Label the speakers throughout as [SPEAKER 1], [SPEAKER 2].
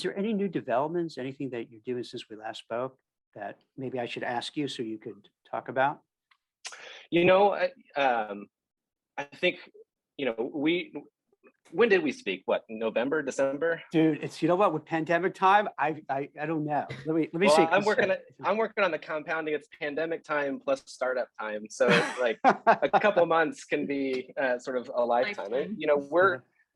[SPEAKER 1] Is there any new developments, anything that you're doing since we last spoke that maybe I should ask you so you could talk about?
[SPEAKER 2] You know, I think, you know, when did we speak? What, November, December?
[SPEAKER 1] Dude, it's, you know what, with pandemic time, I don't know. Let me
[SPEAKER 2] Well,
[SPEAKER 1] see.
[SPEAKER 2] I'm working on the compounding. It's pandemic time plus startup time. So like a couple months can be sort of a lifetime. You know,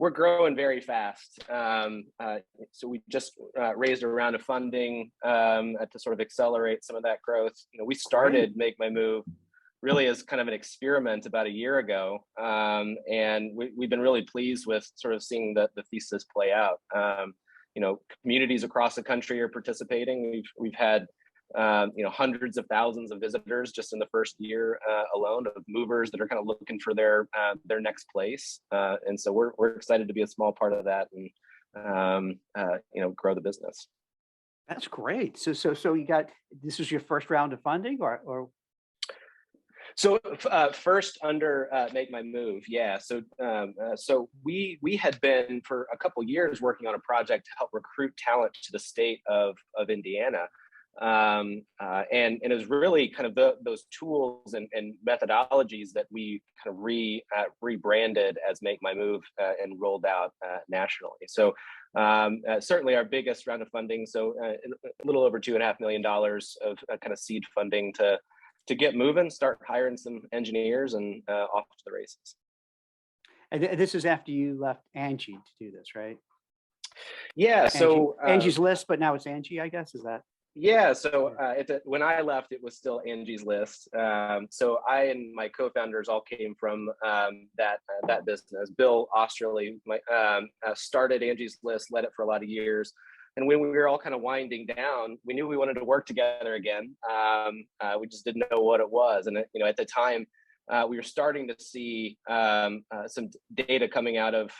[SPEAKER 2] we're growing very fast. So we just raised a round of funding to sort of accelerate some of that growth. You know, we started MakeMyMove really as kind of an experiment about a year ago. And we've been really pleased with sort of seeing the thesis play out. You know, communities across the country are participating. We've had, you know, hundreds of thousands of visitors just in the first year alone, of movers that are kind of looking for their next place. And so we're excited to be a small part of that and, you know, grow the business.
[SPEAKER 1] That's great. So you got, this is your first round of funding or?
[SPEAKER 2] So first under MakeMyMove, yeah. So so we had been for a couple years working on a project to help recruit talent to the state of Indiana, and it was really kind of those tools and methodologies that we kind of rebranded as MakeMyMove and rolled out nationally. So certainly our biggest round of funding, so a little over $2.5 million of kind of seed funding to get moving, start hiring some engineers and off to the races.
[SPEAKER 1] And this is after you left Angie to do this, right?
[SPEAKER 2] Yeah, so
[SPEAKER 1] Angie's List, but now it's Angie, I guess, is that?
[SPEAKER 2] Yeah, so when I left, it was still Angie's List. So I and my co-founders all came from that business. Bill Osterley started Angie's List, led it for a lot of years. And when we were all kind of winding down, we knew we wanted to work together again. We just didn't know what it was. And you know, at the time, we were starting to see some data coming out of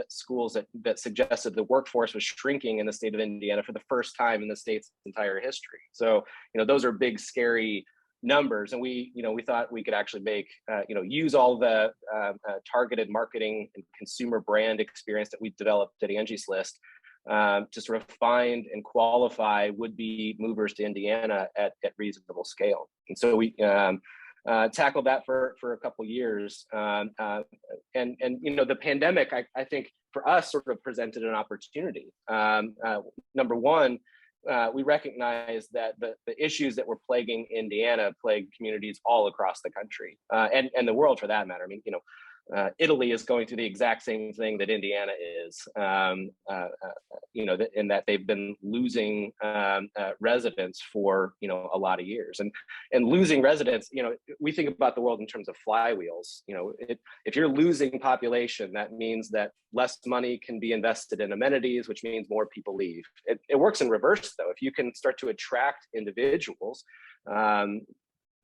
[SPEAKER 2] schools that suggested the workforce was shrinking in the state of Indiana for the first time in the state's entire history. So, you know, those are big, scary numbers. And we thought we could actually make, use all the targeted marketing and consumer brand experience that we developed at Angie's List to sort of find and qualify would-be movers to Indiana at reasonable scale. And so we tackled that for a couple years. And you know, the pandemic, I think for us sort of presented an opportunity. Number one, we recognize that the issues that were plaguing Indiana plague communities all across the country and the world for that matter. I mean, you know, Italy is going through the exact same thing that Indiana is, you know, in that they've been losing residents for, you know, a lot of years, and losing residents. You know, we think about the world in terms of flywheels. You know, if you're losing population, that means that less money can be invested in amenities, which means more people leave. It works in reverse, though. If you can start to attract individuals,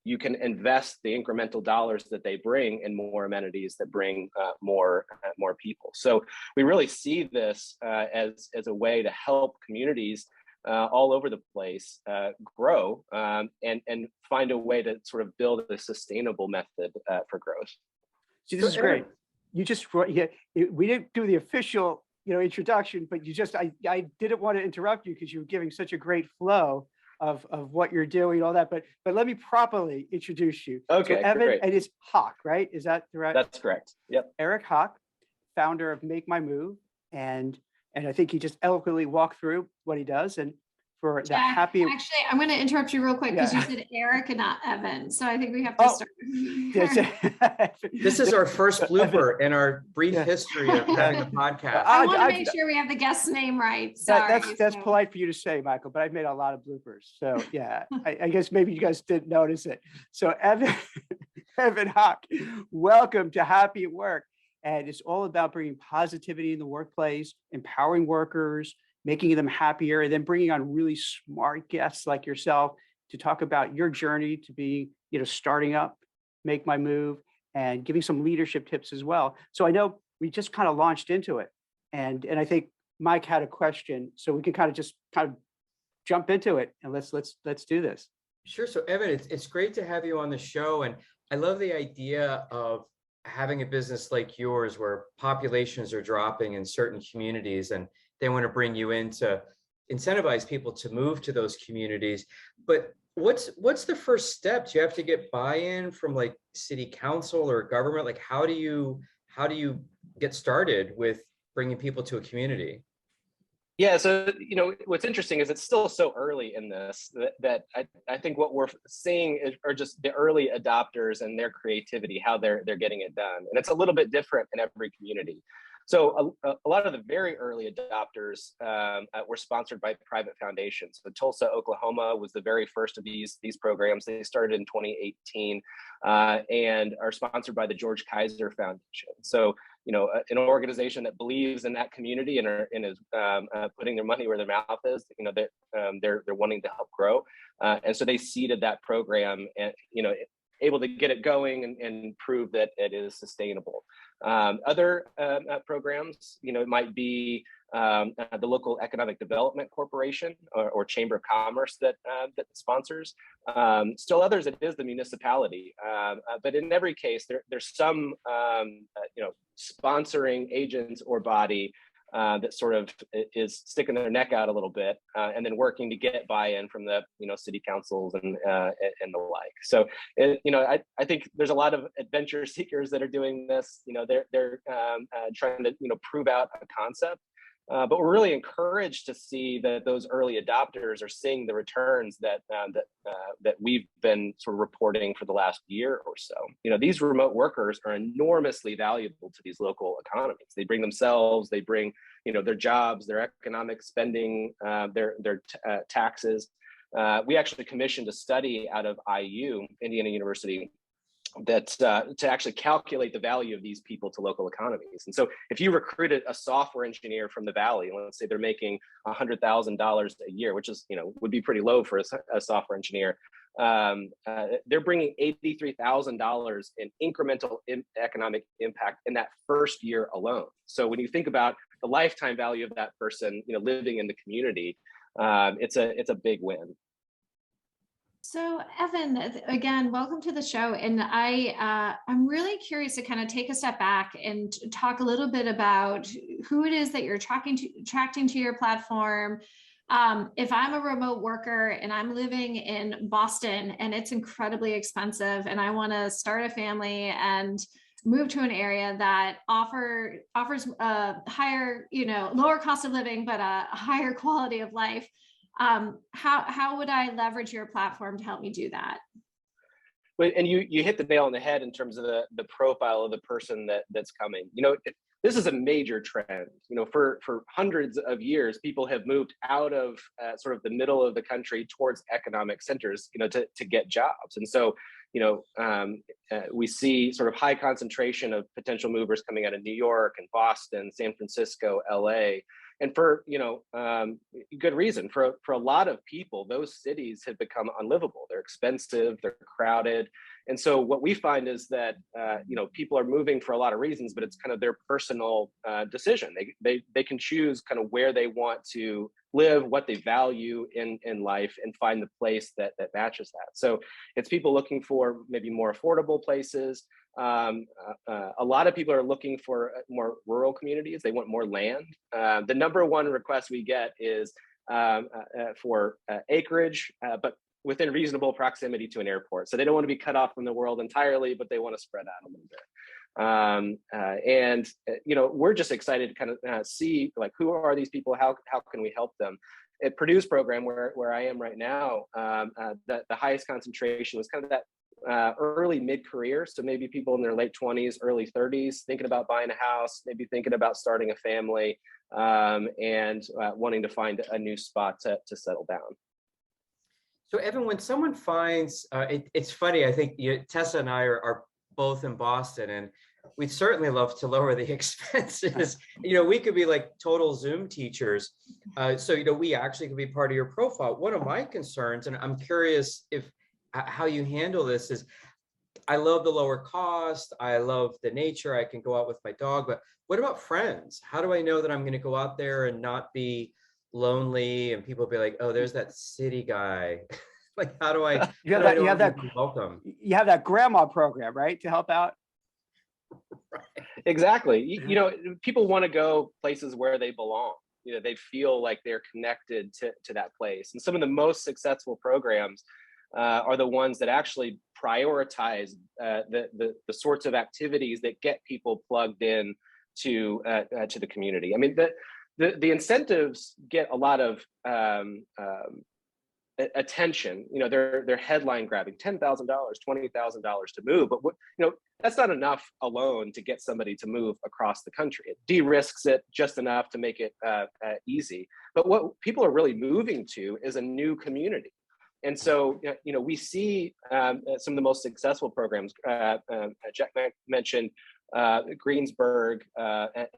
[SPEAKER 2] you can invest the incremental dollars that they bring in more amenities that bring more people. So we really see this as a way to help communities all over the place grow and find a way to sort of build a sustainable method for growth.
[SPEAKER 1] See, this is great. You just, we didn't do the official, you know, introduction, but you just, I didn't want to interrupt you because you were giving such a great flow of what you're doing, all that, but let me properly introduce you.
[SPEAKER 2] Okay,
[SPEAKER 1] so Evan,
[SPEAKER 2] great.
[SPEAKER 1] And it's Hock, right? Is that right?
[SPEAKER 2] That's correct. Yep.
[SPEAKER 1] Eric Hock, founder of MakeMyMove, and I think he just eloquently walked through what he does. And for the happy.
[SPEAKER 3] Actually, I'm going to interrupt you real quick because you said Eric and not Evan, so I think we have to start.
[SPEAKER 4] This is our first blooper in our brief history of having a podcast.
[SPEAKER 3] I want to make sure we have the guest's name right. Sorry.
[SPEAKER 1] That's polite for you to say, Michael, but I've made a lot of bloopers. So yeah, I guess maybe you guys didn't notice it. So Evan Hock, welcome to Happy at Work. And it's all about bringing positivity in the workplace, empowering workers, making them happier, and then bringing on really smart guests like yourself to talk about your journey to be, you know, starting up MakeMyMove and giving some leadership tips as well. So I know we just kind of launched into it, and I think Mike had a question, so we can kind of jump into it, and let's do this.
[SPEAKER 4] Sure. So Evan, it's great to have you on the show, and I love the idea of having a business like yours where populations are dropping in certain communities and they want to bring you in to incentivize people to move to those communities. But what's the first step? Do you have to get buy-in from like city council or government? Like how do you get started with bringing people to a community?
[SPEAKER 2] Yeah, so what's interesting is it's still so early in this that I think what we're seeing are just the early adopters and their creativity, how they're getting it done, and it's a little bit different in every community. So a lot of the very early adopters were sponsored by private foundations. So Tulsa, Oklahoma was the very first of these programs. They started in 2018 and are sponsored by the George Kaiser Foundation. So an organization that believes in that community and is putting their money where their mouth is. They're wanting to help grow, and so they seeded that program and able to get it going and prove that it is sustainable. Other programs, it might be the local economic development corporation or chamber of commerce that sponsors. Still others, it is the municipality. But in every case, there's some sponsoring agents or body that sort of is sticking their neck out a little bit and then working to get buy-in from the city councils and the like. So I think there's a lot of adventure seekers that are doing this. They're trying to prove out a concept. But we're really encouraged to see that those early adopters are seeing the returns that we've been sort of reporting for the last year or so. These remote workers are enormously valuable to these local economies. They bring themselves, they bring their jobs, their economic spending, their taxes. We actually commissioned a study out of IU, Indiana University, that to actually calculate the value of these people to local economies. And so if you recruited a software engineer from the Valley, and let's say they're making $100,000 a year, which is, would be pretty low for a software engineer, they're bringing $83,000 in incremental economic impact in that first year alone. So when you think about the lifetime value of that person, living in the community, it's a big win.
[SPEAKER 3] So Evan, again, welcome to the show. And I'm really curious to kind of take a step back and talk a little bit about who it is that you're attracting to your platform. If I'm a remote worker and I'm living in Boston and it's incredibly expensive and I want to start a family and move to an area that offers a higher, lower cost of living, but a higher quality of life, how would I leverage your platform to help me do that?
[SPEAKER 2] And you hit the nail on the head in terms of the profile of the person that's coming. This is a major trend. For hundreds of years, people have moved out of sort of the middle of the country towards economic centers, to get jobs. And so, we see sort of high concentration of potential movers coming out of New York and Boston, San Francisco, LA. And for good reason. For a lot of people, those cities have become unlivable. They're expensive, they're crowded, and so what we find is that people are moving for a lot of reasons, but it's kind of their personal decision. They can choose kind of where they want to live, what they value in life, and find the place that matches that. So it's people looking for maybe more affordable places. A lot of people are looking for more rural communities. They want more land. The number one request we get is for acreage, but within reasonable proximity to an airport. So they don't want to be cut off from the world entirely, but they want to spread out a little bit. We're just excited to kind of see like, who are these people? How can we help them? At Purdue's program, where I am right now, the highest concentration was kind of that early mid-career. So maybe people in their late 20s, early 30s, thinking about buying a house, maybe thinking about starting a family, and wanting to find a new spot to settle down.
[SPEAKER 4] So Evan, when someone finds, it's funny, I think Tessa and I are both in Boston, and we'd certainly love to lower the expenses. We could be like total Zoom teachers. So we actually could be part of your profile. One of my concerns, and I'm curious how you handle this, is I love the lower cost. I love the nature. I can go out with my dog, but what about friends? How do I know that I'm going to go out there and not be lonely and people be like, oh, there's that city guy? Like, how do I
[SPEAKER 1] you have that
[SPEAKER 4] welcome?
[SPEAKER 1] You have that grandma program, right, to help out?
[SPEAKER 2] Right. Exactly. People want to go places where they belong. they feel like they're connected to that place. And some of the most successful programs are the ones that actually prioritize the sorts of activities that get people plugged in to the community. I mean, the incentives get a lot of attention. They're headline grabbing, $10,000, $20,000 to move, but that's not enough alone to get somebody to move across the country. It de-risks it just enough to make it easy. But what people are really moving to is a new community. And so, we see some of the most successful programs. Jack mentioned Greensburg,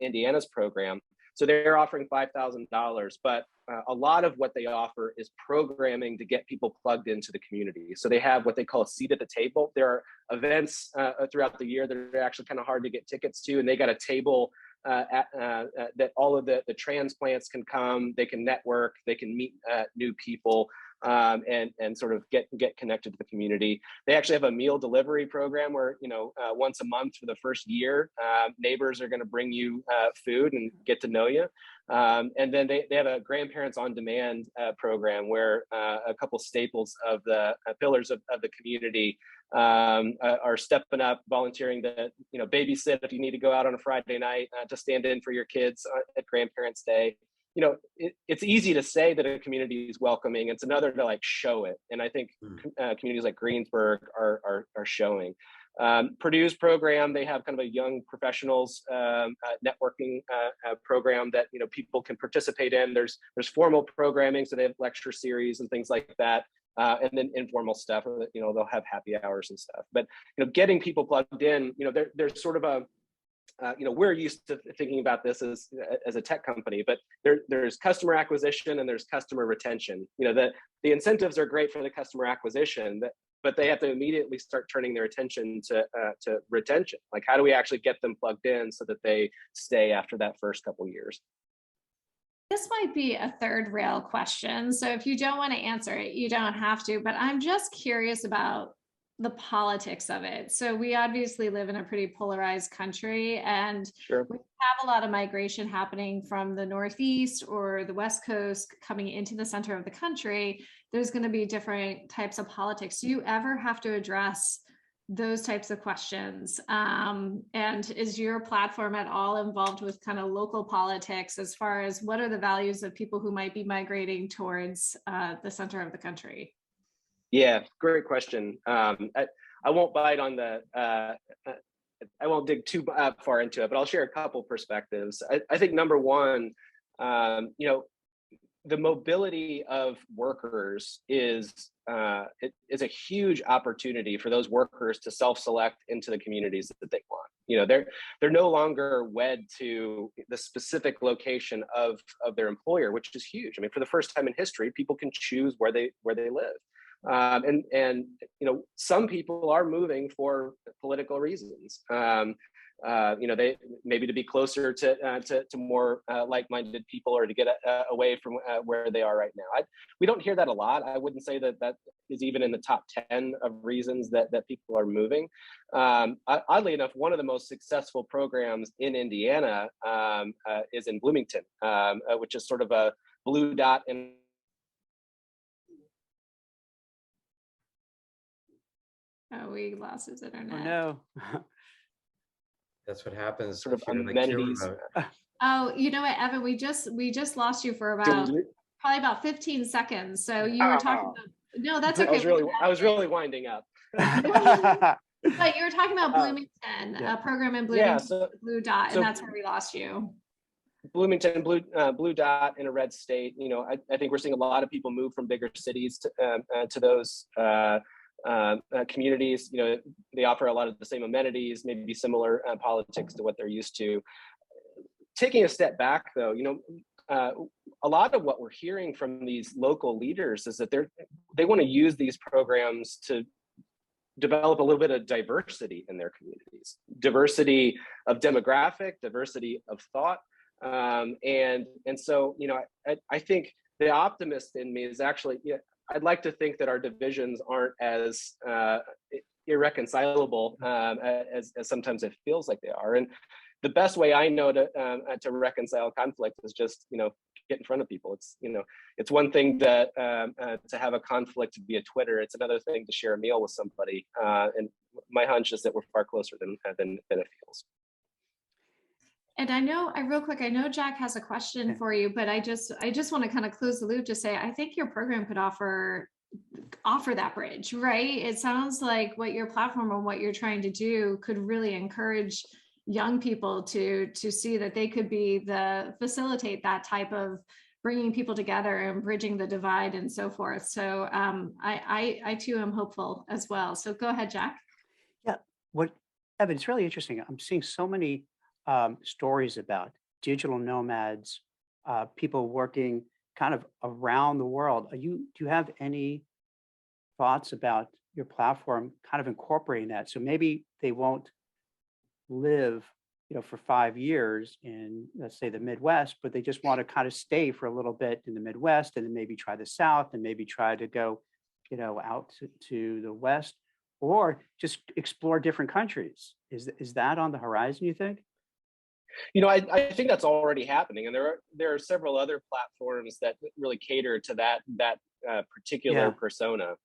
[SPEAKER 2] Indiana's program. So they're offering $5,000, but a lot of what they offer is programming to get people plugged into the community. So they have what they call a seat at the table. There are events throughout the year that are actually kind of hard to get tickets to, and they got a table that all of the transplants can come, they can network, they can meet new people. And sort of get connected to the community. They actually have a meal delivery program where, once a month for the first year, neighbors are going to bring you food and get to know you. And then they have a grandparents on demand program where a couple staples of the pillars of the community are stepping up, volunteering to, babysit if you need to go out on a Friday night to stand in for your kids at Grandparents' Day. It's easy to say that a community is welcoming. It's another to show it. And I think communities like Greensburg are showing. Purdue's program, they have kind of a young professionals networking program that people can participate in. There's formal programming, so they have lecture series and things like that. And then informal stuff, they'll have happy hours and stuff. But getting people plugged in, there's sort of a we're used to thinking about this as a tech company, but there's customer acquisition and there's customer retention. The incentives are great for the customer acquisition, but they have to immediately start turning their attention to retention. Like, how do we actually get them plugged in so that they stay after that first couple years?
[SPEAKER 3] This might be a third rail question, so if you don't want to answer it, you don't have to, but I'm just curious about the politics of it. So we obviously live in a pretty polarized country, and
[SPEAKER 2] sure,
[SPEAKER 3] we have a lot of migration happening from the Northeast or the West Coast coming into the center of the country. There's going to be different types of politics. Do you ever have to address those types of questions? And is your platform at all involved with kind of local politics as far as what are the values of people who might be migrating towards the center of the country?
[SPEAKER 2] Yeah, great question. I won't bite on I won't dig too far into it, but I'll share a couple perspectives. I think number one, the mobility of workers is a huge opportunity for those workers to self-select into the communities that they want. They're no longer wed to the specific location of their employer, which is huge. I mean, for the first time in history, people can choose where they live. And some people are moving for political reasons. They maybe to be closer to more like-minded people, or to get away from where they are right now. We don't hear that a lot. I wouldn't say that is even in the top 10 of reasons that people are moving. Oddly enough, one of the most successful programs in Indiana is in Bloomington, which is sort of a blue dot in.
[SPEAKER 3] Oh, we lost his internet.
[SPEAKER 1] Oh no.
[SPEAKER 4] That's what happens.
[SPEAKER 2] Sort of
[SPEAKER 4] if you're in the
[SPEAKER 2] amenities.
[SPEAKER 4] queue.
[SPEAKER 3] Oh, you know what, Evan, we just lost you for probably about 15 seconds. So you were talking about, no, that's okay.
[SPEAKER 2] I was really winding up.
[SPEAKER 3] But you were talking about Bloomington, a program in Bloomington, Blue Dot, and that's where we lost you.
[SPEAKER 2] Bloomington, blue dot in a red state. I think we're seeing a lot of people move from bigger cities to those communities. They offer a lot of the same amenities, maybe similar politics to what they're used to. Taking a step back, though, a lot of what we're hearing from these local leaders is that they want to use these programs to develop a little bit of diversity in their communities, diversity of demographic, diversity of thought, and so I think the optimist in me is actually, I'd like to think that our divisions aren't as irreconcilable as sometimes it feels like they are. And the best way I know to reconcile conflict is just, get in front of people. It's, it's one thing to have a conflict via Twitter. It's another thing to share a meal with somebody. And my hunch is that we're far closer than it feels.
[SPEAKER 3] And I know Jack has a question for you, but I just want to kind of close the loop to say, I think your program could offer that bridge, right? It sounds like what your platform and what you're trying to do could really encourage young people to see that they could facilitate that type of bringing people together and bridging the divide and so forth. So I too am hopeful as well. So go ahead, Jack.
[SPEAKER 1] Yeah, Evan, it's really interesting. I'm seeing so many stories about digital nomads, people working kind of around the world. Do you have any thoughts about your platform kind of incorporating that? So maybe they won't live, for 5 years in, let's say, the Midwest, but they just want to kind of stay for a little bit in the Midwest and then maybe try the South and maybe try to go, out to the West, or just explore different countries. Is that on the horizon, you think?
[SPEAKER 2] I think that's already happening, and there are several other platforms that really cater to that particular persona.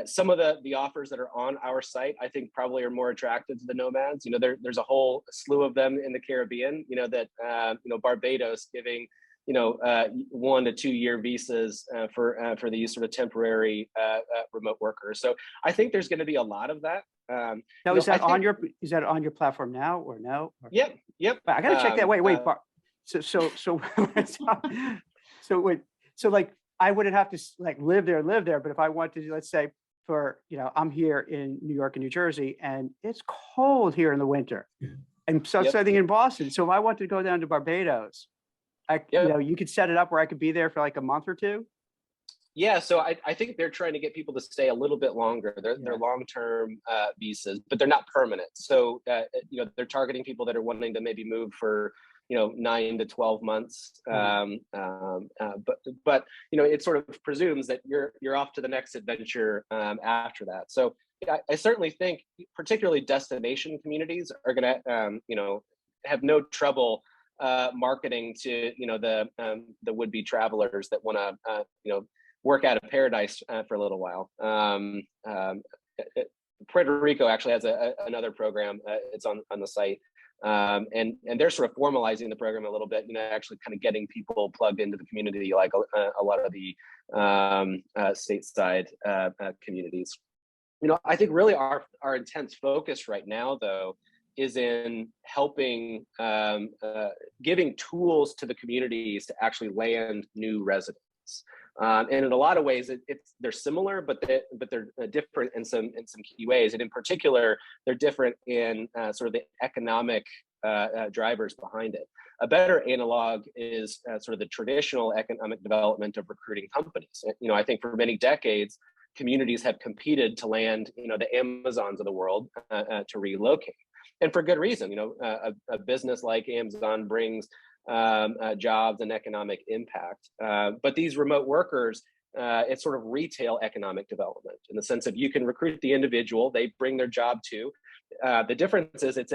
[SPEAKER 2] Some of the offers that are on our site, I think, probably are more attractive to the nomads. There's a whole slew of them in the Caribbean. Barbados giving 1 to 2 year visas for these sort of temporary remote workers. So I think there's going to be a lot of that.
[SPEAKER 1] Now, is that on your platform now or no?
[SPEAKER 2] Yep.
[SPEAKER 1] I got to check that. Wait. So like, I wouldn't have to live there. But if I wanted to, let's say I'm here in New York and New Jersey, and it's cold here in the winter, and so I think in Boston. So if I wanted to go down to Barbados, you could set it up where I could be there for like a month or two.
[SPEAKER 2] Yeah, so I think they're trying to get people to stay a little bit longer. They're long-term visas, but they're not permanent. So they're targeting people that are wanting to maybe move for 9 to 12 months. But it sort of presumes that you're off to the next adventure after that. So I certainly think particularly destination communities are going to have no trouble marketing to the would-be travelers that want to work out of paradise for a little while. Puerto Rico actually has another program. It's on the site. And they're sort of formalizing the program a little bit, actually kind of getting people plugged into the community, like a lot of the stateside communities. I think really our intense focus right now, though, is in helping, giving tools to the communities to actually land new residents. And in a lot of ways, they're similar, but they're different in some key ways. And in particular, they're different in sort of the economic drivers behind it. A better analog is sort of the traditional economic development of recruiting companies. I think for many decades, communities have competed to land, the Amazons of the world to relocate, and for good reason. A business like Amazon brings jobs and economic impact. But these remote workers, it's sort of retail economic development in the sense of you can recruit the individual, they bring their job to. The difference is it's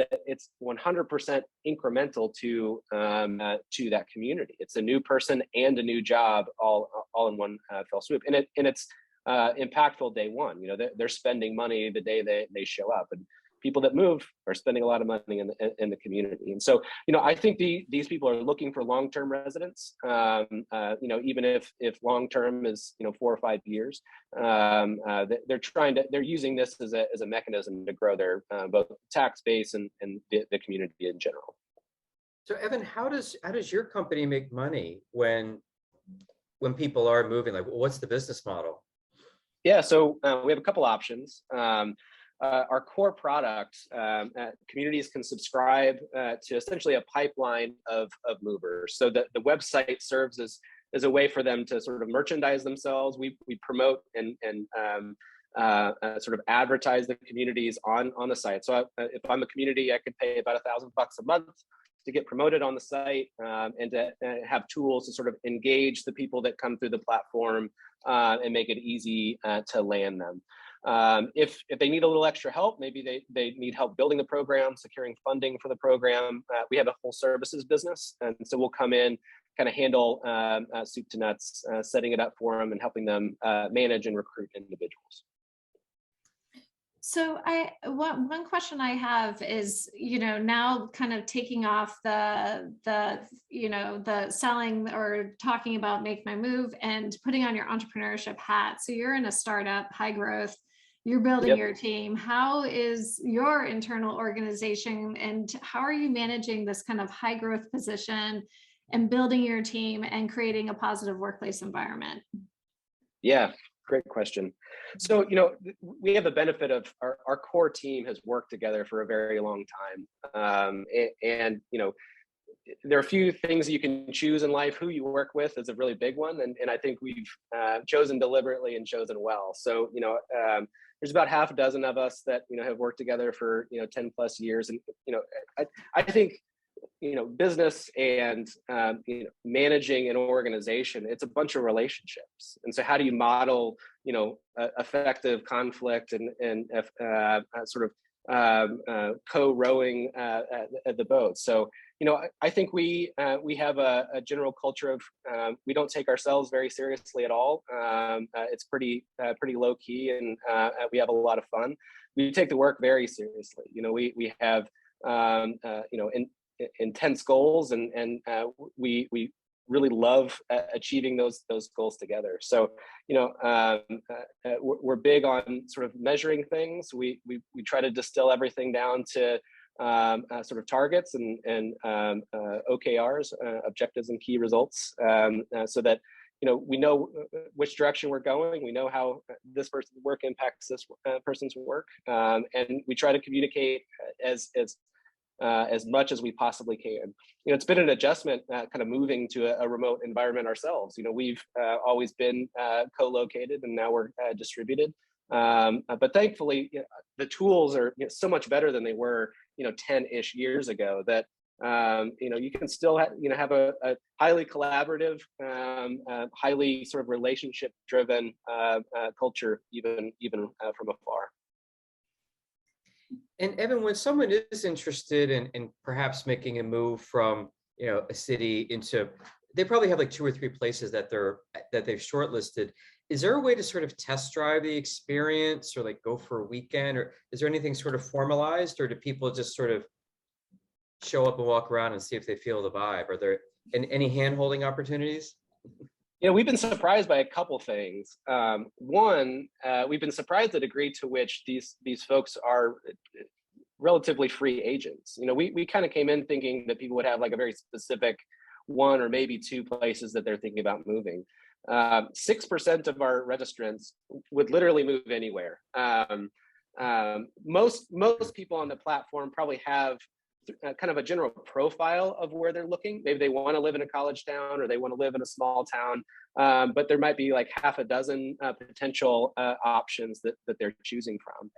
[SPEAKER 2] 100% incremental to that community. It's a new person and a new job all in one fell swoop, and it's impactful day one. They're spending money the day they show up, and people that move are spending a lot of money in the community. And so, I think these people are looking for long-term residents, even if long-term is, 4 or 5 years, they're using this as a mechanism to grow their both tax base and the community in general.
[SPEAKER 4] So Evan, how does your company make money when people are moving? Like, what's the business model?
[SPEAKER 2] Yeah, so we have a couple options. Our core product, communities can subscribe to essentially a pipeline of movers. So the website serves as a way for them to sort of merchandise themselves. We promote and sort of advertise the communities on the site. So if I'm a community, I could pay about $1,000 a month to get promoted on the site, and to have tools to sort of engage the people that come through the platform and make it easy to land them. If they need a little extra help, maybe they need help building the program, securing funding for the program. We have a full services business, and so we'll come in, kind of handle soup to nuts, setting it up for them and helping them manage and recruit individuals.
[SPEAKER 3] So one question I have is, now kind of taking off the selling or talking about MakeMyMove and putting on your entrepreneurship hat. So you're in a startup, high growth, you're building your team. How is your internal organization, and how are you managing this kind of high growth position and building your team and creating a positive workplace environment?
[SPEAKER 2] Yeah, great question. So, we have the benefit of our core team has worked together for a very long time. And there are a few things you can choose in life. Who you work with is a really big one. And I think we've chosen deliberately and chosen well. So, there's about half a dozen of us that, have worked together for, 10 plus years. And, I think, business and, managing an organization, it's a bunch of relationships. And so how do you model, effective conflict and sort of co-rowing at the boat? So, I think we have a general culture of we don't take ourselves very seriously at all. It's pretty low key, and we have a lot of fun. We take the work very seriously. We have intense goals, and we really love achieving those goals together. So we're big on sort of measuring things. We try to distill everything down to sort of targets and OKRs, objectives and key results, so that we know which direction we're going. We know how this person's work impacts this person's work, and we try to communicate as much as we possibly can. It's been an adjustment, kind of moving to a remote environment ourselves. We've always been co-located, and now we're distributed. But thankfully, the tools are so much better than they were, 10-ish years ago, that you can still have a highly collaborative, highly sort of relationship-driven culture, even from afar.
[SPEAKER 4] And Evan, when someone is interested in perhaps making a move from a city into, they probably have like 2 or 3 places that they've shortlisted. Is there a way to sort of test drive the experience, or like go for a weekend, or is there anything sort of formalized, or do people just sort of show up and walk around and see if they feel the vibe? Are there any hand-holding opportunities?
[SPEAKER 2] We've been surprised by a couple things. One, we've been surprised the degree to which these folks are relatively free agents. We kind of came in thinking that people would have like a very specific 1 or maybe 2 places that they're thinking about moving. 6% of our registrants would literally move anywhere. Most people on the platform probably have kind of a general profile of where they're looking. Maybe they want to live in a college town, or they want to live in a small town, but there might be like half a dozen potential options that they're choosing from.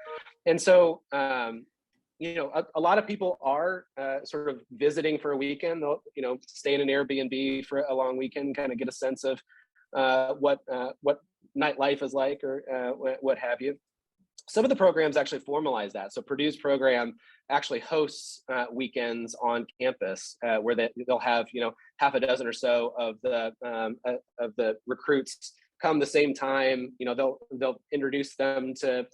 [SPEAKER 2] And so, a lot of people are sort of visiting for a weekend. They'll, stay in an Airbnb for a long weekend, kind of get a sense of what nightlife is like, or what have you. Some of the programs actually formalize that. So Purdue's program actually hosts weekends on campus where they'll have half a dozen or so of the recruits come the same time. They'll introduce them to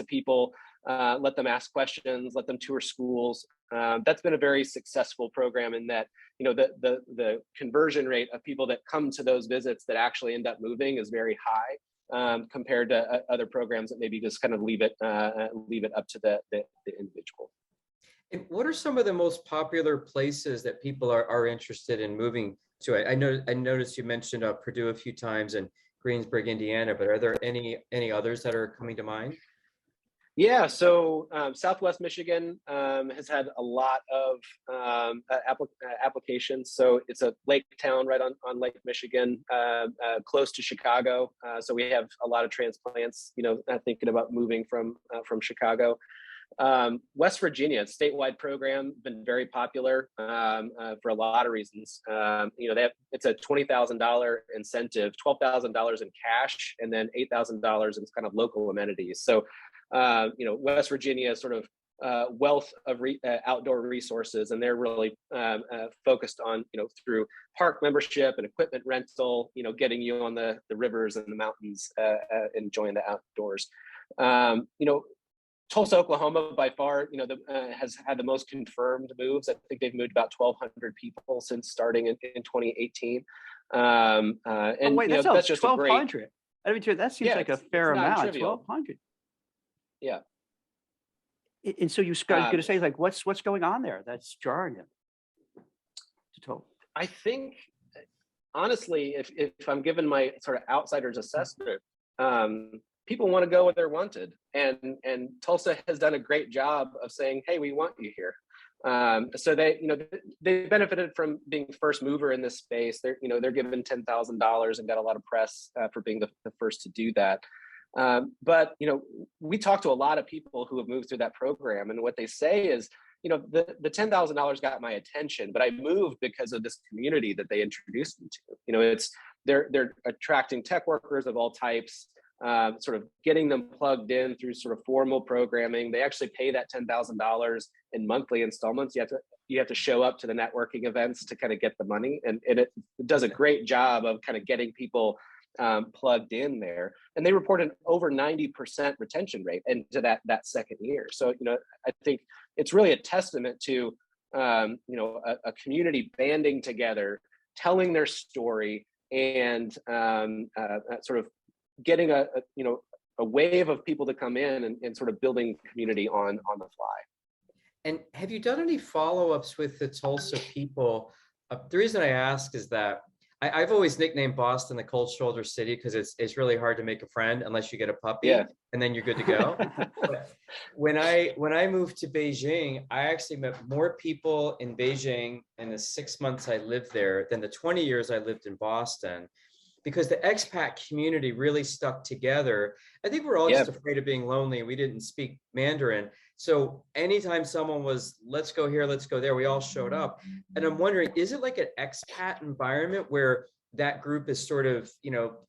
[SPEAKER 2] people, let them ask questions, let them tour schools. That's been a very successful program in that the conversion rate of people that come to those visits that actually end up moving is very high. Compared to other programs that maybe just kind of leave it up to the individual.
[SPEAKER 4] And what are some of the most popular places that people are interested in moving to? I noticed you mentioned Purdue a few times and Greensburg, Indiana, but are there any others that are coming to mind?
[SPEAKER 2] Yeah, so Southwest Michigan has had a lot of applications. So it's a lake town right on Lake Michigan, close to Chicago. So we have a lot of transplants, thinking about moving from Chicago. West Virginia, statewide program, been very popular for a lot of reasons. It's a $20,000 incentive, $12,000 in cash, and then $8,000 in kind of local amenities. So, West Virginia is sort of wealth of outdoor resources, and they're really focused on, through park membership and equipment rental, getting you on the rivers and the mountains, enjoying the outdoors. Tulsa, Oklahoma, by far, has had the most confirmed moves. I think they've moved about 1,200 people since starting in 2018. And
[SPEAKER 1] wait, that's just 1,200. I mean, that seems like a fair amount. 1,200.
[SPEAKER 2] Yeah.
[SPEAKER 1] And so you started going to say, like, what's going on there that's jarring you?
[SPEAKER 2] I think, honestly, if I'm given my sort of outsider's assessment, people want to go where they're wanted, and Tulsa has done a great job of saying, "Hey, we want you here." So they benefited from being first mover in this space. They're given $10,000 and got a lot of press for being the first to do that. But we talked to a lot of people who have moved through that program, and what they say is, the $10,000 got my attention, but I moved because of this community that they introduced me to. They're attracting tech workers of all types. Sort of getting them plugged in through sort of formal programming. They actually pay that $10,000 in monthly installments. You have to show up to the networking events to kind of get the money, and it does a great job of kind of getting people plugged in there. And they report an over 90% retention rate into that second year. So I think it's really a testament to a community banding together, telling their story, and sort of getting a wave of people to come in and sort of building community on the fly.
[SPEAKER 4] And have you done any follow-ups with the Tulsa people? The reason I ask is that I've always nicknamed Boston the cold shoulder city, because it's really hard to make a friend unless you get a puppy, and then you're good to go. But when I moved to Beijing, I actually met more people in Beijing in the 6 months I lived there than the 20 years I lived in Boston, because the expat community really stuck together. I think we're all just afraid of being lonely, and we didn't speak Mandarin. So anytime someone was, let's go here, let's go there, we all showed up. And I'm wondering, is it like an expat environment where that group is sort of,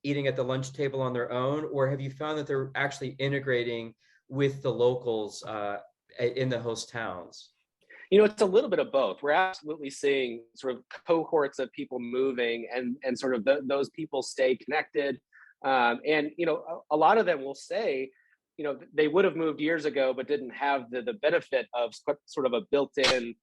[SPEAKER 4] eating at the lunch table on their own? Or have you found that they're actually integrating with the locals in the host towns?
[SPEAKER 2] It's a little bit of both. We're absolutely seeing sort of cohorts of people moving, and sort of those people stay connected. And a lot of them will say, they would have moved years ago, but didn't have the benefit of sort of a built-in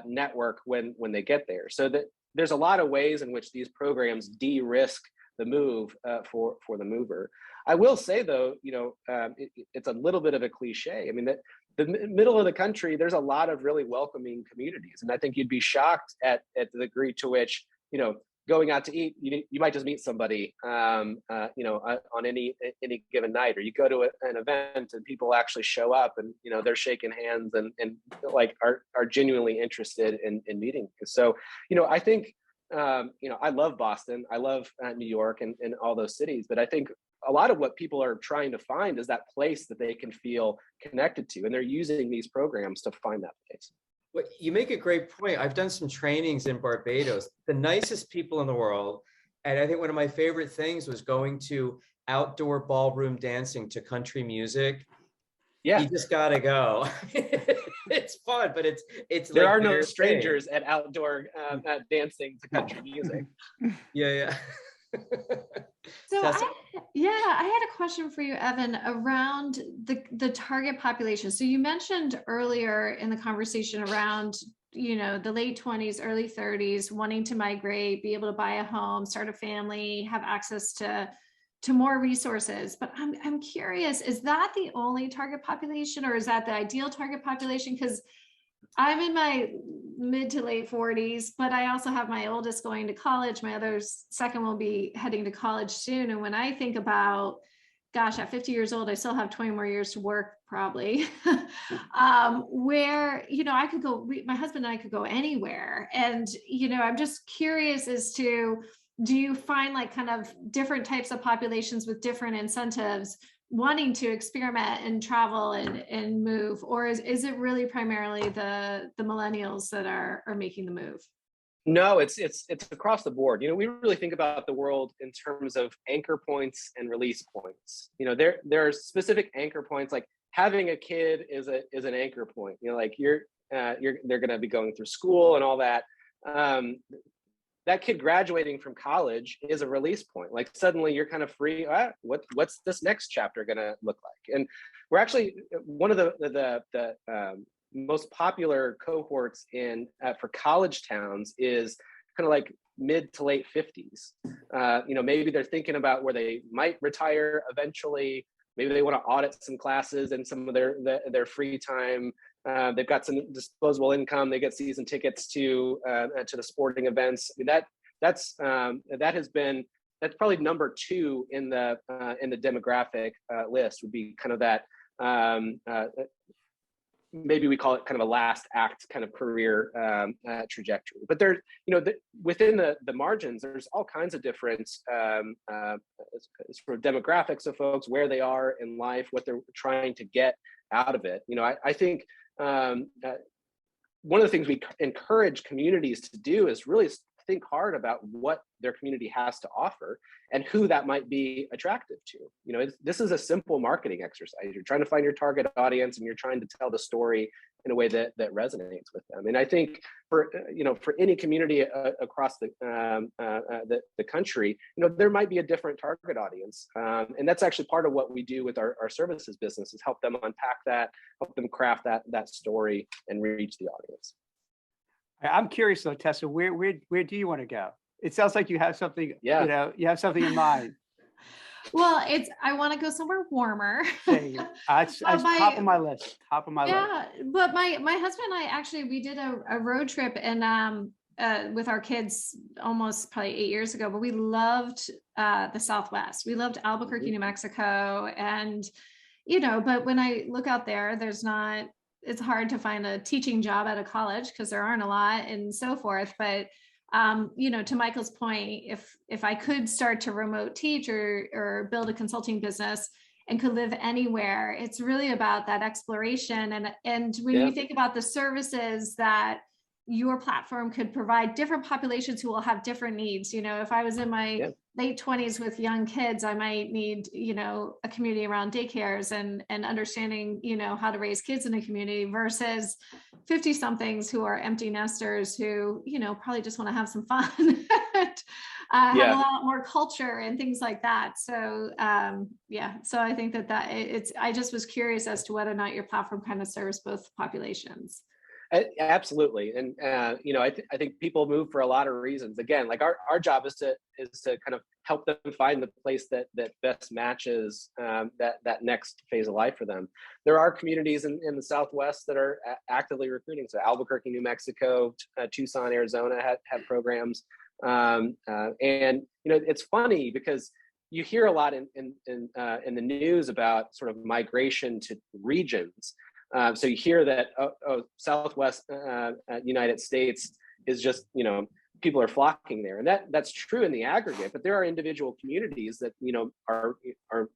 [SPEAKER 2] network when they get there. So that there's a lot of ways in which these programs de-risk the move for the mover. I will say, though, it's a little bit of a cliche. I mean, that the middle of the country, there's a lot of really welcoming communities, and I think you'd be shocked at the degree to which going out to eat, you might just meet somebody on any given night, or you go to an event and people actually show up and they're shaking hands and like are genuinely interested in meeting. So I think I love Boston, I love New York and all those cities, but I think a lot of what people are trying to find is that place that they can feel connected to, and they're using these programs to find that place.
[SPEAKER 4] Well, you make a great point. I've done some trainings in Barbados, the nicest people in the world. And I think one of my favorite things was going to outdoor ballroom dancing to country music. Yeah. You just gotta go. It's fun, but it's
[SPEAKER 2] there are no strangers at outdoor dancing to country music.
[SPEAKER 4] Yeah.
[SPEAKER 3] So I had a question for you, Evan, around the target population. So you mentioned earlier in the conversation around, the late 20s, early 30s, wanting to migrate, be able to buy a home, start a family, have access to more resources. But I'm curious, is that the only target population, or is that the ideal target population? Because I'm in my mid to late 40s, but I also have my oldest going to college. My other second will be heading to college soon. And when I think about, gosh, at 50 years old, I still have 20 more years to work probably, where, I could go, my husband and I could go anywhere. And, I'm just curious as to, do you find like kind of different types of populations with different incentives wanting to experiment and travel and move, or is it really primarily the millennials that are making the move?
[SPEAKER 2] No, it's across the board. You know, we really think about the world in terms of anchor points and release points. You know, there are specific anchor points, like having a kid is an anchor point. You know, like they're going to be going through school and all that. That kid graduating from college is a release point. Like suddenly you're kind of free. What's this next chapter going to look like? And we're actually one of the most popular cohorts for college towns is kind of like mid to late 50s. You know, maybe they're thinking about where they might retire eventually. Maybe they want to audit some classes and some of their free time. They've got some disposable income. They get season tickets to the sporting events. I mean, that's probably number 2 in the demographic list, would be kind of that. Maybe we call it kind of a last act kind of career trajectory. But there, you know, within the margins, there's all kinds of different sort of demographics of folks, where they are in life, what they're trying to get out of it. You know, I think one of the things we encourage communities to do is really think hard about what their community has to offer and who that might be attractive to. You know, this is a simple marketing exercise. You're trying to find your target audience and you're trying to tell the story in a way that resonates with them. And I think for any community across the country, you know, there might be a different target audience. And that's actually part of what we do with our services business, is help them unpack that, help them craft that story and reach the audience.
[SPEAKER 1] I'm curious though, Tessa, where do you want to go? It sounds like you have something, you know, you have something in mind.
[SPEAKER 3] Well, I want to go somewhere warmer.
[SPEAKER 1] It's top of my list. Top of my list.
[SPEAKER 3] Yeah, but my husband and I actually, we did a road trip and with our kids almost probably 8 years ago, but we loved the Southwest. We loved Albuquerque, New Mexico, and you know, but when I look out there, it's hard to find a teaching job out of college because there aren't a lot and so forth. But you know, to Michael's point, if I could start to remote teach or build a consulting business and could live anywhere, it's really about that exploration. And when you think about the services that your platform could provide, different populations who will have different needs. You know, if I was in my late 20s with young kids, I might need, you know, a community around daycares and understanding, you know, how to raise kids in a community versus 50 somethings who are empty nesters who, you know, probably just want to have some fun, have a lot more culture and things like that. So, so I think I just was curious as to whether or not your platform kind of serves both populations.
[SPEAKER 2] Absolutely. And, you know, I think people move for a lot of reasons. Again, like our job is to kind of help them find the place that best matches that next phase of life for them. There are communities in the Southwest that are actively recruiting. So Albuquerque, New Mexico, Tucson, Arizona have programs. And, you know, it's funny because you hear a lot in the news about sort of migration to regions. So you hear that Southwest United States is just, you know, people are flocking there, and that's true in the aggregate. But there are individual communities that, you know, are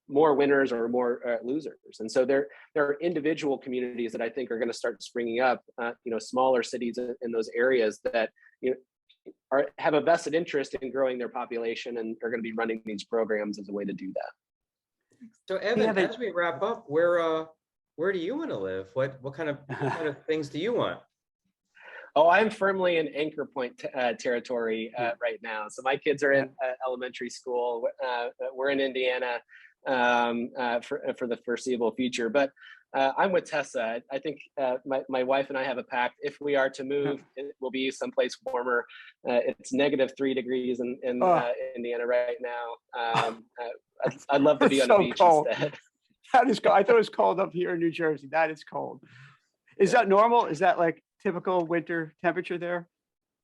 [SPEAKER 2] more winners or more losers, and so there are individual communities that I think are going to start springing up. You know, smaller cities in those areas that, you know, have a vested interest in growing their population and are going to be running these programs as a way to do that.
[SPEAKER 4] So Evan, as we wrap up, where do you want to live? What kind of things do you want?
[SPEAKER 2] Oh, I'm firmly in anchor point territory right now. So my kids are in elementary school. We're in Indiana for the foreseeable future. But I'm with Tessa. I think my wife and I have a pact. If we are to move, it will be someplace warmer. It's -3 degrees in Indiana right now. I'd love to be on the beach instead.
[SPEAKER 1] That is cold. I thought it was cold up here in New Jersey. That is cold. Is that normal? Is that like typical winter temperature there?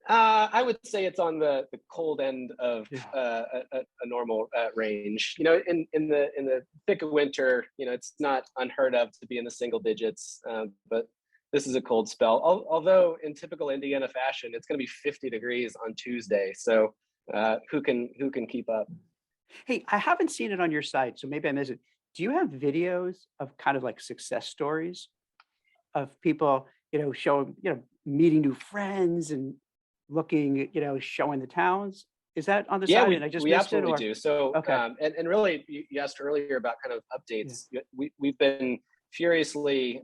[SPEAKER 2] I would say it's on the cold end of a normal range. You know, in the thick of winter, you know, it's not unheard of to be in the single digits, but this is a cold spell. Although in typical Indiana fashion, it's going to be 50 degrees on Tuesday. So who can keep up?
[SPEAKER 1] Hey, I haven't seen it on your site, so maybe I missed it. do you have videos of kind of like success stories of people, showing, meeting new friends and looking, showing the towns? Is that on the
[SPEAKER 2] Yeah,
[SPEAKER 1] site and I just
[SPEAKER 2] we
[SPEAKER 1] missed it,
[SPEAKER 2] absolutely
[SPEAKER 1] or?
[SPEAKER 2] do. So,
[SPEAKER 1] Okay.
[SPEAKER 2] and really, you asked earlier about kind of updates. We've been furiously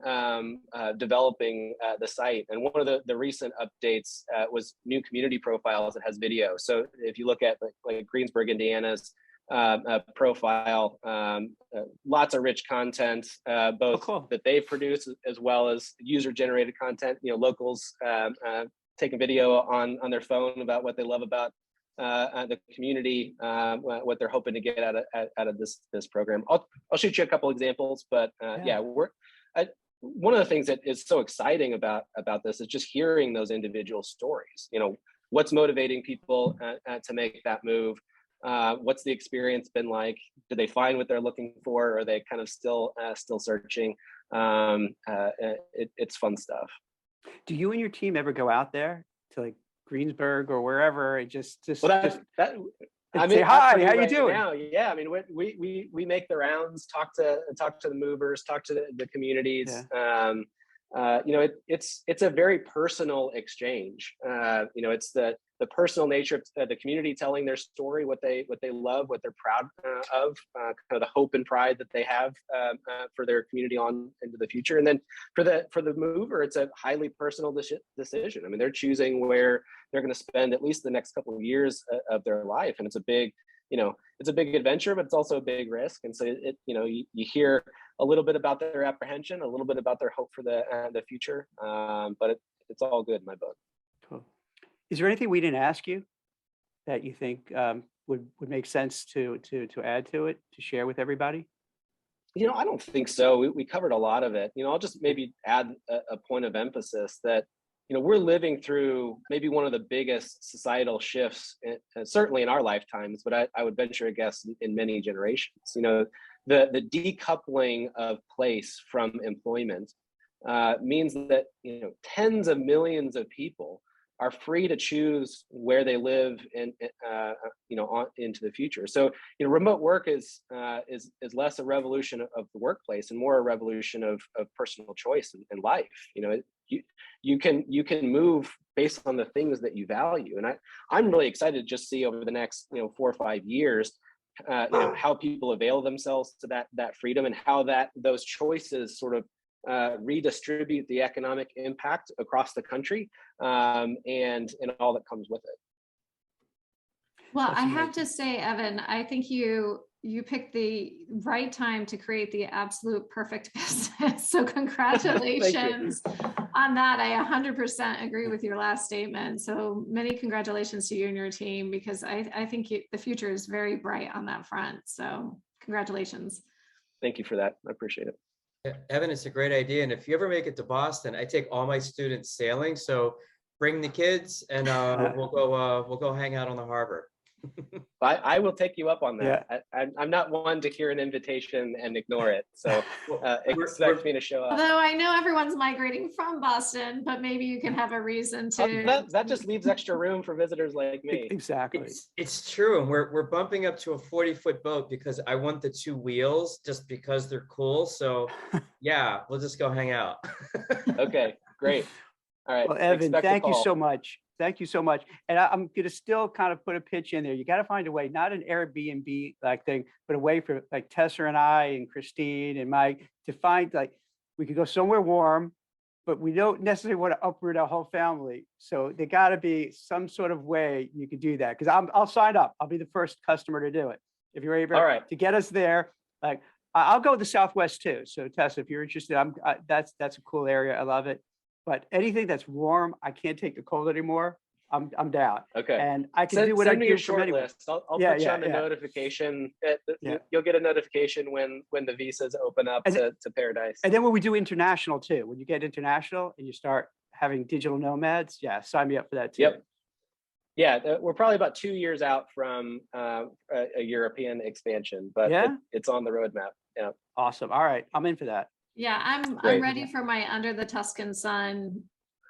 [SPEAKER 2] developing the site, and one of the recent updates was new community profiles that has video. So if you look at like Greensburg, Indiana's profile, lots of rich content, both
[SPEAKER 1] cool.
[SPEAKER 2] that they produce as well as user-generated content. Locals taking video on their phone about what they love about the community, what they're hoping to get out of this program. I'll shoot you a couple examples, but one of the things that is so exciting about this is just hearing those individual stories. What's motivating people to make that move? What's the experience been like? Did they find what they're looking for? Or are they kind of still searching? It's fun stuff.
[SPEAKER 1] Do you and your team ever go out there to like Greensburg or wherever and just say hi, how you doing?
[SPEAKER 2] Now, yeah, I mean, we make the rounds, talk to the movers, talk to the communities. Yeah. It's a very personal exchange. It's the personal nature of the community telling their story, what they love, what they're proud of, kind of the hope and pride that they have for their community on into the future. And then for the mover, it's a highly personal decision. I mean, they're choosing where they're going to spend at least the next couple of years of their life, and it's a big adventure, but it's also a big risk. And so you hear a little bit about their apprehension, a little bit about their hope for the future, but it's all good in my book.
[SPEAKER 1] Cool. Is there anything we didn't ask you that you think would make sense to add to it, to share with everybody?
[SPEAKER 2] I don't think so. We covered a lot of it. I'll just maybe add a point of emphasis that we're living through maybe one of the biggest societal shifts, certainly in our lifetimes, but I would venture a guess in many generations. The decoupling of place from employment means that tens of millions of people are free to choose where they live and on into the future. So remote work is less a revolution of the workplace and more a revolution of personal choice and life. You can move based on the things that you value, and I'm really excited to just see over the next 4 or 5 years how people avail themselves to that freedom, and how those choices sort of redistribute the economic impact across the country, and all that comes with it.
[SPEAKER 3] Well, I have to say, Evan, I think you picked the right time to create the absolute perfect business. So congratulations on that. I 100% agree with your last statement. So many congratulations to you and your team, because I think the future is very bright on that front. So congratulations.
[SPEAKER 2] Thank you for that. I appreciate it.
[SPEAKER 4] Evan, it's a great idea. And if you ever make it to Boston, I take all my students sailing. So bring the kids and we'll go hang out on the harbor.
[SPEAKER 2] I will take you up on that.
[SPEAKER 1] Yeah.
[SPEAKER 2] I'm not one to hear an invitation and ignore it. So expect me to show up.
[SPEAKER 3] Although I know everyone's migrating from Boston, but maybe you can have a reason to.
[SPEAKER 2] That just leaves extra room for visitors like me.
[SPEAKER 1] Exactly.
[SPEAKER 4] It's true. And we're bumping up to a 40-foot boat because I want the 2 wheels just because they're cool. So yeah, we'll just go hang out.
[SPEAKER 2] Okay, great. All right.
[SPEAKER 1] Well, Evan, thank you so much. Thank you so much. And I'm going to still kind of put a pitch in there. You got to find a way, not an Airbnb like thing, but a way for like Tessa and I and Christine and Mike to find, like, we could go somewhere warm, but we don't necessarily want to uproot our whole family. So there got to be some sort of way you could do that. Because I'll sign up. I'll be the first customer to do it. If you're able to get us there, like I'll go to the Southwest too. So Tessa, if you're interested, that's a cool area. I love it. But anything that's warm, I can't take the cold anymore. I'm down.
[SPEAKER 2] Okay.
[SPEAKER 1] And I can do what I do from anywhere.
[SPEAKER 2] I'll put you on the notification. You'll get a notification when the visas open up to Paradise.
[SPEAKER 1] And then when we do international too, when you get international and you start having digital nomads, sign me up for that too.
[SPEAKER 2] Yep. Yeah, we're probably about 2 years out from a European expansion, but it's on the roadmap. Yeah.
[SPEAKER 1] Awesome. All right, I'm in for that.
[SPEAKER 3] Yeah, I'm ready for my under the Tuscan sun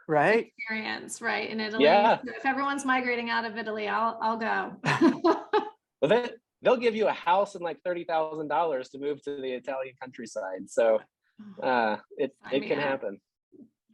[SPEAKER 3] experience, in Italy. Yeah. So if everyone's migrating out of Italy, I'll go.
[SPEAKER 2] Well, they'll give you a house and like $30,000 to move to the Italian countryside. So it can happen.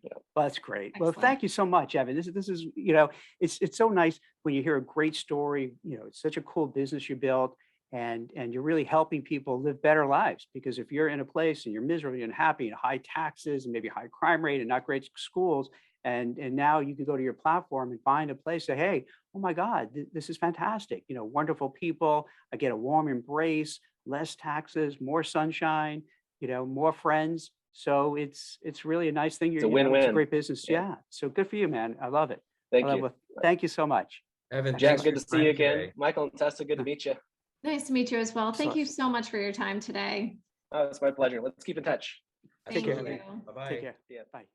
[SPEAKER 2] Yeah.
[SPEAKER 1] Well, that's great.
[SPEAKER 3] Excellent.
[SPEAKER 1] Well, thank you so much, Evan. This is, you know, it's so nice when you hear a great story. You know, it's such a cool business you built, and you're really helping people live better lives. Because if you're in a place and you're miserable and unhappy and high taxes and maybe high crime rate and not great schools, and now you can go to your platform and find a place, say, hey, oh my God, this is fantastic. You know, wonderful people. I get a warm embrace, less taxes, more sunshine, you know, more friends. So it's really a nice thing.
[SPEAKER 2] It's a
[SPEAKER 1] You know, it's a
[SPEAKER 2] win-win.
[SPEAKER 1] great business.
[SPEAKER 2] Yeah.
[SPEAKER 1] Yeah. So good for you, man. I love it.
[SPEAKER 2] Thank
[SPEAKER 1] I love
[SPEAKER 2] you.
[SPEAKER 1] it. Thank you so much.
[SPEAKER 4] Evan,
[SPEAKER 2] Jack,
[SPEAKER 4] thanks for
[SPEAKER 2] good to
[SPEAKER 4] your
[SPEAKER 2] see you
[SPEAKER 4] time
[SPEAKER 2] again.
[SPEAKER 4] today.
[SPEAKER 2] Michael and Tessa, good to meet you.
[SPEAKER 3] Nice to meet you as well. Thank
[SPEAKER 1] Excellent.
[SPEAKER 3] you so much for your time today.
[SPEAKER 2] Oh, it's my pleasure. Let's keep in touch.
[SPEAKER 1] Take
[SPEAKER 3] Thank
[SPEAKER 1] care.
[SPEAKER 3] you.
[SPEAKER 4] Bye-bye.
[SPEAKER 1] Take care.
[SPEAKER 2] Yeah.
[SPEAKER 1] Bye.